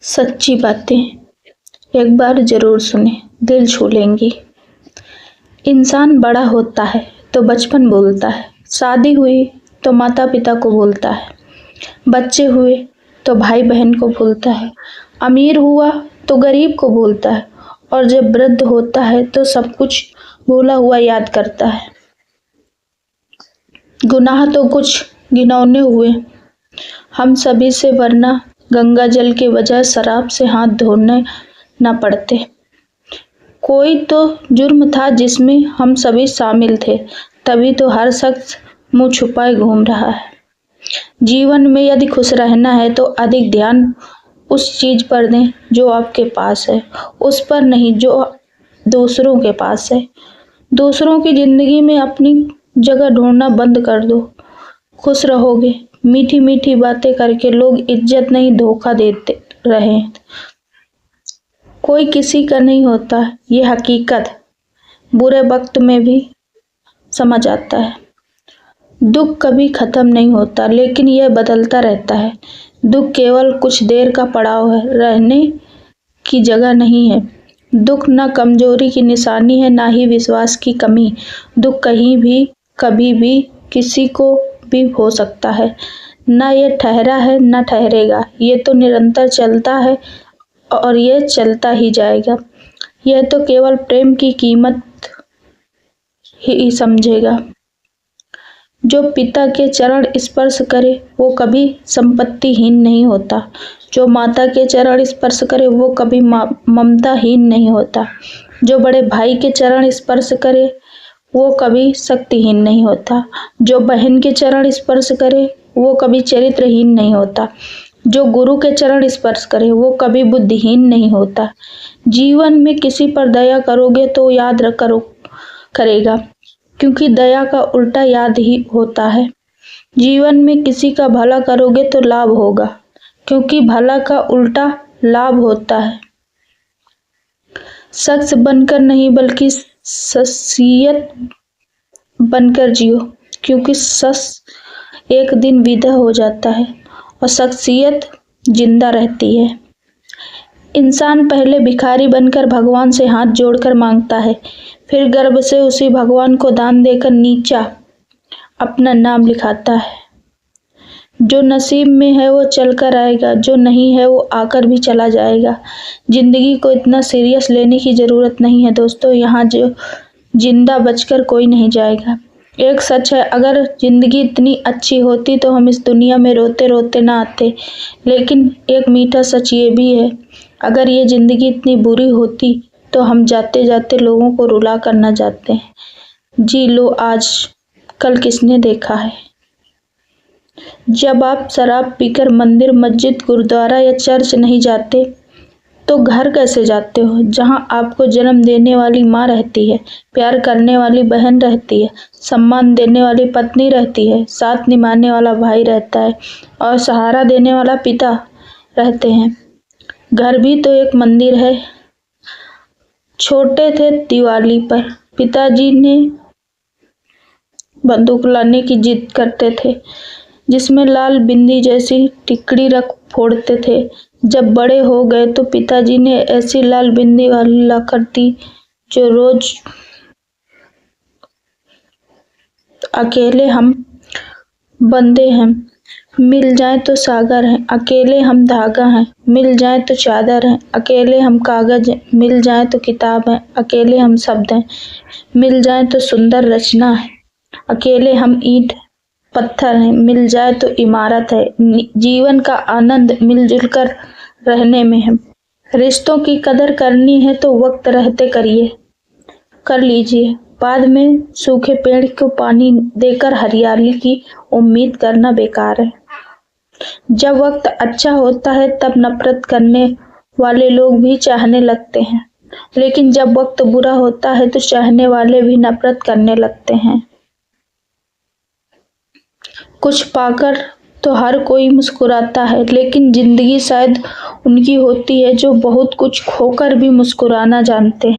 सच्ची बातें एक बार जरूर सुने, दिल छू लेंगी। इंसान बड़ा होता है तो बचपन भूलता है, शादी हुई तो माता पिता को भूलता है, बच्चे हुए तो भाई बहन को भूलता है, अमीर हुआ तो गरीब को भूलता है और जब वृद्ध होता है तो सब कुछ भूला हुआ याद करता है। गुनाह तो कुछ घिनौने हुए हम सभी से, वरना गंगा जल के बजाय शराब से हाथ धोने न पड़ते। कोई तो जुर्म था जिसमें हम सभी शामिल थे, तभी तो हर शख्स मुंह छुपाए घूम रहा है। जीवन में यदि खुश रहना है तो अधिक ध्यान उस चीज पर दें जो आपके पास है, उस पर नहीं जो दूसरों के पास है। दूसरों की जिंदगी में अपनी जगह ढूंढना बंद कर दो, खुश रहोगे। मीठी मीठी बातें करके लोग इज्जत नहीं धोखा देते रहे। कोई किसी का नहीं होता, ये हकीकत बुरे वक्त में भी समझ आता है। दुख कभी खत्म नहीं होता, लेकिन यह बदलता रहता है। दुख केवल कुछ देर का पड़ाव है, रहने की जगह नहीं है। दुख न कमजोरी की निशानी है, ना ही विश्वास की कमी। दुख कहीं भी कभी भी किसी को भी हो सकता है। ना ये ठहरा है ना ठहरेगा, ये तो निरंतर चलता है और ये चलता ही जाएगा। यह तो केवल प्रेम की कीमत ही समझेगा। जो पिता के चरण स्पर्श करे वो कभी संपत्तिहीन नहीं होता। जो माता के चरण स्पर्श करे वो कभी ममताहीन नहीं होता। जो बड़े भाई के चरण स्पर्श करे वो कभी शक्तिहीन नहीं होता। जो बहन के चरण स्पर्श करे वो कभी चरित्रहीन नहीं होता। जो गुरु के चरण स्पर्श करे वो कभी बुद्धिहीन नहीं होता। जीवन में किसी पर दया करोगे तो याद करेगा, क्योंकि दया का उल्टा याद ही होता है। जीवन में किसी का भला करोगे तो लाभ होगा, क्योंकि भला का उल्टा लाभ होता है। शख्स बनकर नहीं बल्कि शख्सियत बनकर जियो, क्योंकि शख्स एक दिन विदा हो जाता है और शख्सियत जिंदा रहती है। इंसान पहले भिखारी बनकर भगवान से हाथ जोड़कर मांगता है, फिर गर्व से उसी भगवान को दान देकर नीचा अपना नाम लिखाता है। जो नसीब में है वो चलकर आएगा, जो नहीं है वो आकर भी चला जाएगा। जिंदगी को इतना सीरियस लेने की जरूरत नहीं है दोस्तों, यहाँ जो जिंदा बचकर कोई नहीं जाएगा। एक सच है, अगर जिंदगी इतनी अच्छी होती तो हम इस दुनिया में रोते रोते ना आते। लेकिन एक मीठा सच ये भी है, अगर ये जिंदगी इतनी बुरी होती तो हम जाते जाते लोगों को रुला कर ना जाते। जी लो आज, कल किसने देखा है। जब आप शराब पीकर मंदिर मस्जिद गुरुद्वारा या चर्च नहीं जाते तो घर कैसे जाते हो, जहां आपको जन्म देने वाली माँ रहती है, प्यार करने वाली बहन रहती है, सम्मान देने वाली पत्नी रहती है, साथ निभाने वाला भाई रहता है और सहारा देने वाला पिता रहते हैं। घर भी तो एक मंदिर है। छोटे थे दिवाली पर पिताजी ने बंदूक लाने की जिद करते थे, जिसमें लाल बिंदी जैसी टिकड़ी रख फोड़ते थे। जब बड़े हो गए तो पिताजी ने ऐसी लाल बिंदी वाली लाकर दी जो रोज अकेले हम बंदे हैं, मिल जाए तो सागर हैं, अकेले हम धागा हैं, मिल जाए तो चादर हैं, अकेले हम कागज हैं, मिल जाए तो किताब हैं, अकेले हम शब्द हैं, मिल जाए तो सुंदर रचना है, अकेले हम ईंट पत्थर हैं, मिल जाए तो इमारत है। जीवन का आनंद मिलजुल कर रहने में है। रिश्तों की कदर करनी है तो वक्त रहते कर लीजिए। बाद में सूखे पेड़ को पानी देकर हरियाली की उम्मीद करना बेकार है। जब वक्त अच्छा होता है तब नफरत करने वाले लोग भी चाहने लगते हैं, लेकिन जब वक्त बुरा होता है तो चाहने वाले भी नफरत करने लगते हैं। कुछ पाकर तो हर कोई मुस्कुराता है, लेकिन जिंदगी शायद उनकी होती है जो बहुत कुछ खोकर भी मुस्कुराना जानते हैं।